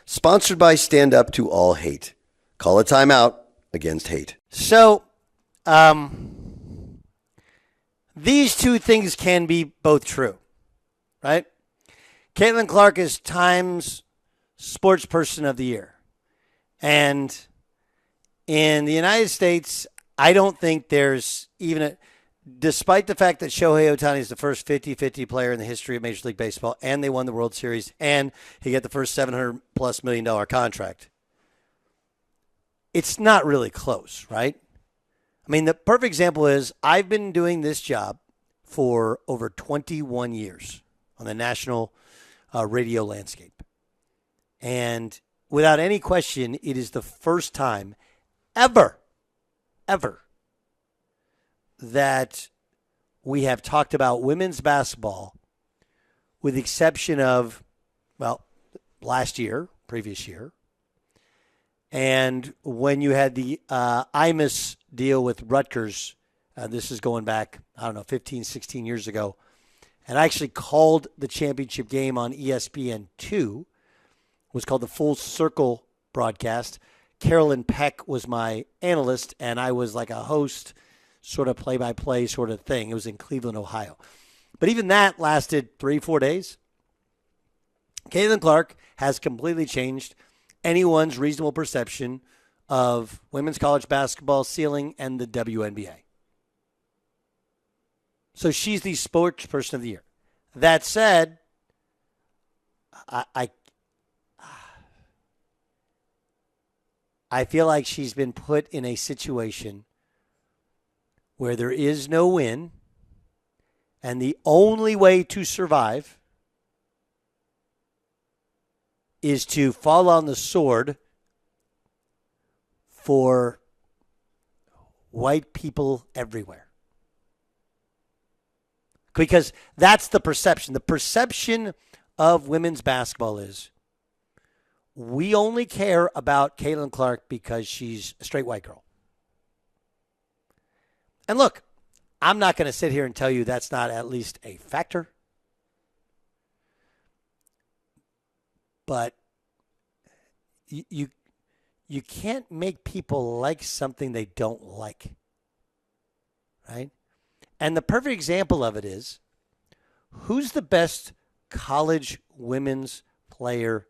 Sponsored by Stand Up to All Hate. Call a timeout against hate. So, these two things can be both true, right? Caitlin Clark is Time's Sports Person of the Year. And in the United States, I don't think there's even despite the fact that Shohei Ohtani is the first 50-50 player in the history of Major League Baseball, and they won the World Series, and he got the first $700+ million contract, it's not really close, right? I mean, the perfect example is I've been doing this job for over 21 years on the national radio landscape. And without any question, it is the first time ever that we have talked about women's basketball with the exception of, well, previous year. And when you had the Imus deal with Rutgers, this is going back, 15, 16 years ago. And I actually called the championship game on ESPN2. It was called the Full Circle broadcast. Carolyn Peck was my analyst, and I was like a host, sort of play-by-play sort of thing. It was in Cleveland, Ohio. But even that lasted 3-4 days. Caitlin Clark has completely changed anyone's reasonable perception of women's college basketball ceiling and the WNBA. So she's the sports person of the year. That said, I feel like she's been put in a situation where there is no win, and the only way to survive is to fall on the sword for white people everywhere. Because that's the perception. The perception of women's basketball is we only care about Caitlin Clark because she's a straight white girl. And look, I'm not going to sit here and tell you that's not at least a factor. But you can't make people like something they don't like. Right? And the perfect example of it is, who's the best college women's player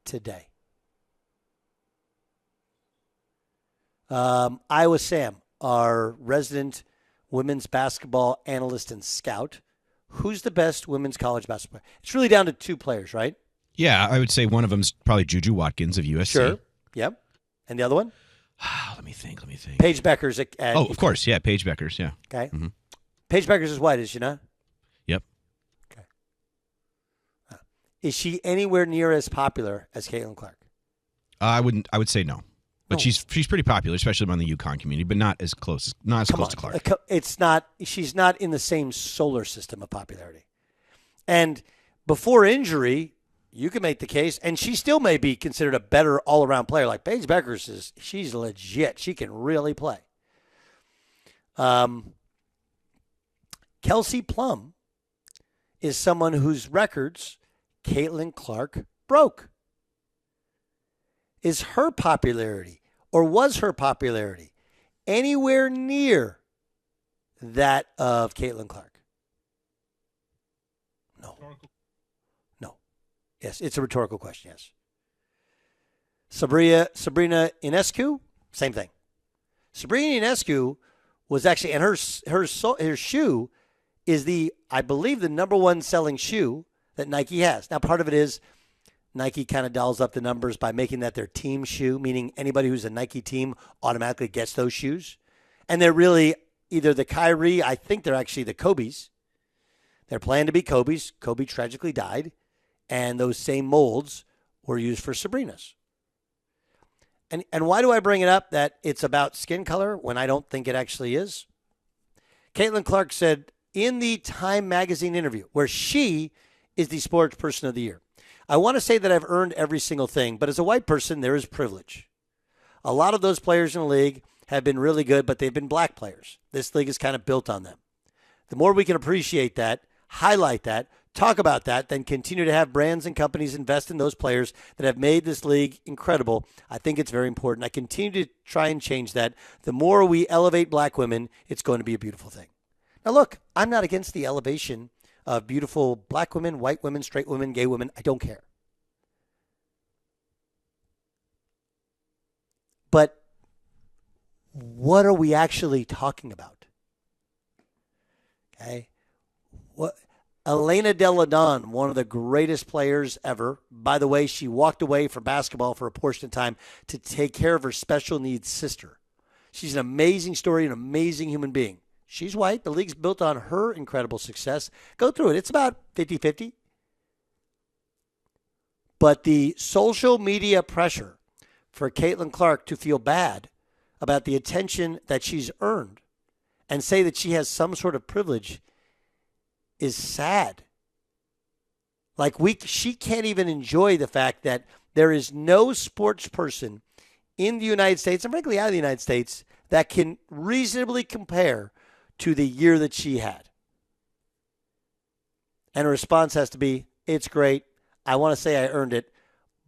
today? Iowa Sam, our resident women's basketball analyst and scout. Who's the best women's college basketball player? It's really down to two players, right? Yeah, I would say one of them's probably Juju Watkins of USC. Sure. Yep. And the other one? Let me think. Paige Beckers. Of course. Yeah, Paige Beckers. Yeah. Okay. Mm-hmm. Paige Beckers is white, is she not? Yep. Okay. Is she anywhere near as popular as Caitlin Clark? I would say no. But she's pretty popular, especially among the UConn community, but not as close to Clark. It's not. She's not in the same solar system of popularity. And before injury, you can make the case, and she still may be considered a better all-around player. Like Paige Beckers she's legit. She can really play. Kelsey Plum is someone whose records Caitlin Clark broke. Is her popularity, or was her popularity, anywhere near that of Caitlin Clark? No. Yes, it's a rhetorical question, yes. Sabrina Ionescu, same thing. Sabrina Ionescu was actually, and her shoe is I believe the number one selling shoe that Nike has. Now, part of it is Nike kind of dials up the numbers by making that their team shoe, meaning anybody who's a Nike team automatically gets those shoes. And they're really either the Kyrie, I think they're actually the Kobe's. They're planned to be Kobe's. Kobe tragically died. And those same molds were used for Sabrina's. And why do I bring it up that it's about skin color when I don't think it actually is? Caitlin Clark said in the Time magazine interview, where she is the sports person of the year, I want to say that I've earned every single thing, but as a white person, there is privilege. A lot of those players in the league have been really good, but they've been black players. This league is kind of built on them. The more we can appreciate that, highlight that, talk about that, then continue to have brands and companies invest in those players that have made this league incredible. I think it's very important. I continue to try and change that. The more we elevate black women, it's going to be a beautiful thing. Now, look, I'm not against the elevation of beautiful black women, white women, straight women, gay women. I don't care. But what are we actually talking about? Okay. Elena Delle Donne, one of the greatest players ever. By the way, she walked away from basketball for a portion of time to take care of her special needs sister. She's an amazing story, an amazing human being. She's white. The league's built on her incredible success. Go through it. It's about 50-50. But the social media pressure for Caitlin Clark to feel bad about the attention that she's earned and say that she has some sort of privilege is sad. Like she can't even enjoy the fact that there is no sports person in the United States, and frankly out of the United States, that can reasonably compare to the year that she had. And her response has to be, it's great. I want to say I earned it,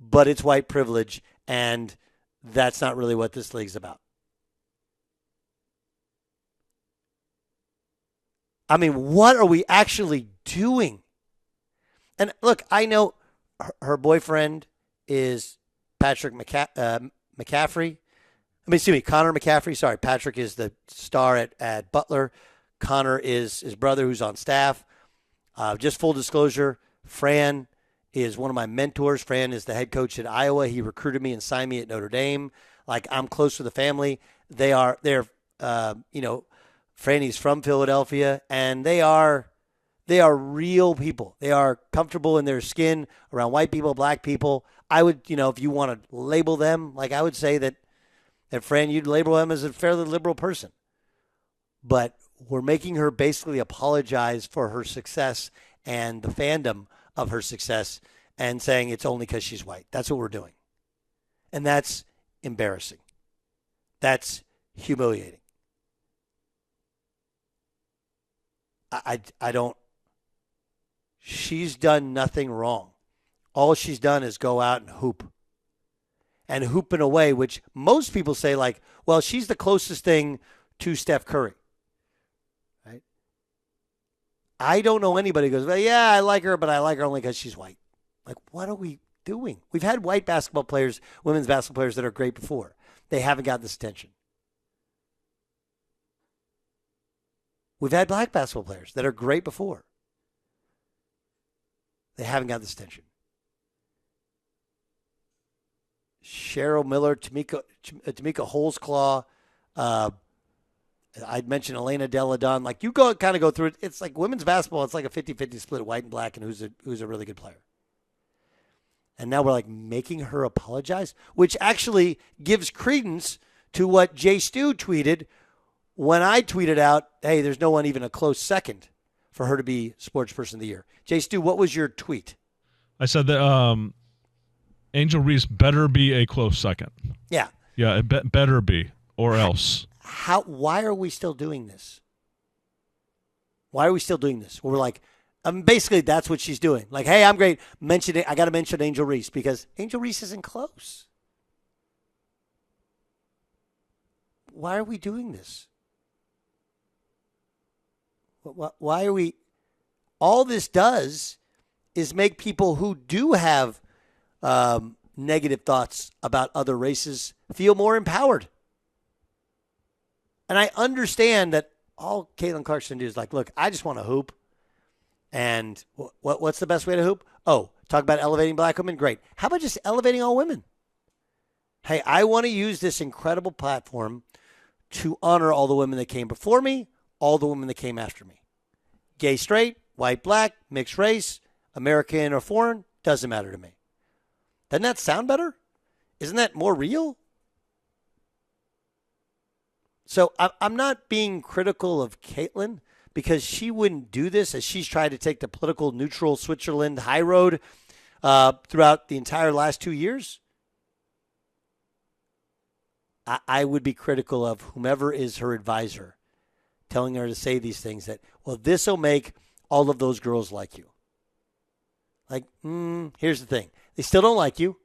but it's white privilege, and that's not really what this league's about. I mean, what are we actually doing? And look, I know her boyfriend is Patrick McCaffrey. Connor McCaffrey. Sorry, Patrick is the star at Butler. Connor is his brother who's on staff. Just full disclosure, Fran is one of my mentors. Fran is the head coach at Iowa. He recruited me and signed me at Notre Dame. Like, I'm close to the family. They're Franny's from Philadelphia, and they are real people. They are comfortable in their skin around white people, black people. I would, if you want to label them, like I would say that Fran, you'd label him as a fairly liberal person. But we're making her basically apologize for her success and the fandom of her success and saying it's only because she's white. That's what we're doing. And that's embarrassing. That's humiliating. I don't. She's done nothing wrong. All she's done is go out and hoop. And hoop in a way which most people say, like, well, she's the closest thing to Steph Curry. Right? I don't know anybody who goes, well, yeah, I like her, but I like her only because she's white. Like, what are we doing? We've had white basketball players, women's basketball players that are great before. They haven't got this attention. We've had black basketball players that are great before. They haven't got this attention. Cheryl Miller, Tamika Holesclaw. I'd mentioned Elena Delle Donne. Like, you kind of go through it. It's like women's basketball. It's like a 50-50 split, white and black, and who's a really good player. And now we're like making her apologize, which actually gives credence to what Jay Stu tweeted when I tweeted out, hey, there's no one even a close second for her to be Sports Person of the Year. Jay Stu, what was your tweet? I said that Angel Reese better be a close second. Yeah. Yeah, it better be, or else. Why are we still doing this? Why are we still doing this? We're like, basically that's what she's doing. Like, hey, I'm great. I got to mention Angel Reese because Angel Reese isn't close. Why are we doing this? Why are we? All this does is make people who do have negative thoughts about other races feel more empowered. And I understand that all Caitlin Clarkson do is like, look, I just want to hoop. And what's the best way to hoop? Oh, talk about elevating black women? Great. How about just elevating all women? Hey, I want to use this incredible platform to honor all the women that came before me, all the women that came after me. Gay, straight, white, black, mixed race, American or foreign, doesn't matter to me. Doesn't that sound better? Isn't that more real? So I'm not being critical of Caitlin because she wouldn't do this as she's tried to take the political neutral Switzerland high road throughout the entire last 2 years. I would be critical of whomever is her advisor telling her to say these things that, well, this will make all of those girls like you. Like, here's the thing. They still don't like you.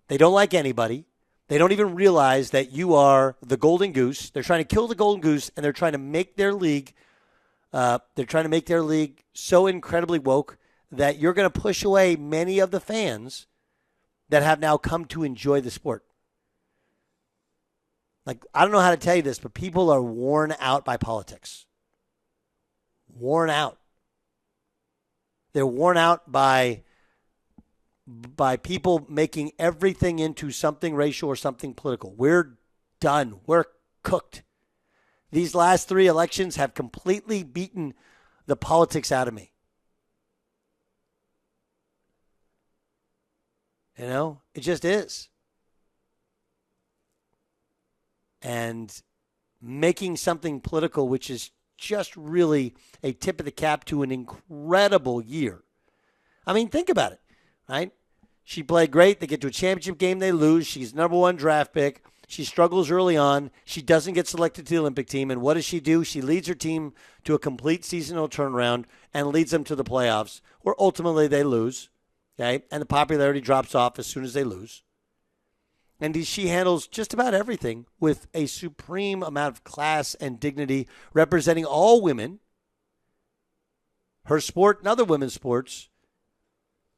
They don't like anybody. They don't even realize that you are the golden goose. They're trying to kill the golden goose, and they're trying to make their league so incredibly woke that you're going to push away many of the fans that have now come to enjoy the sport. Like, I don't know how to tell you this, but people are worn out by politics. Worn out. They're worn out by people making everything into something racial or something political. We're done. We're cooked. These last 3 elections have completely beaten the politics out of me. You know, it just is. And making something political, which is just really a tip of the cap to an incredible year. I mean, think about it, right? She played great. They get to a championship game, they lose. She's number 1 draft pick. She struggles early on. She doesn't get selected to the Olympic team. And what does she do? She leads her team to a complete seasonal turnaround and leads them to the playoffs, where ultimately they lose. Okay? And the popularity drops off as soon as they lose. And she handles just about everything with a supreme amount of class and dignity, representing all women, her sport and other women's sports,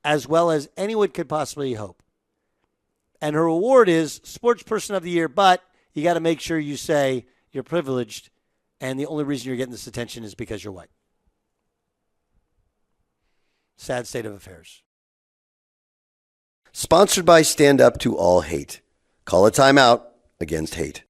as well as anyone could possibly hope. And her award is Sports Person of the Year, but you got to make sure you say you're privileged, and the only reason you're getting this attention is because you're white. Sad state of affairs. Sponsored by Stand Up to All Hate. Call a timeout against hate.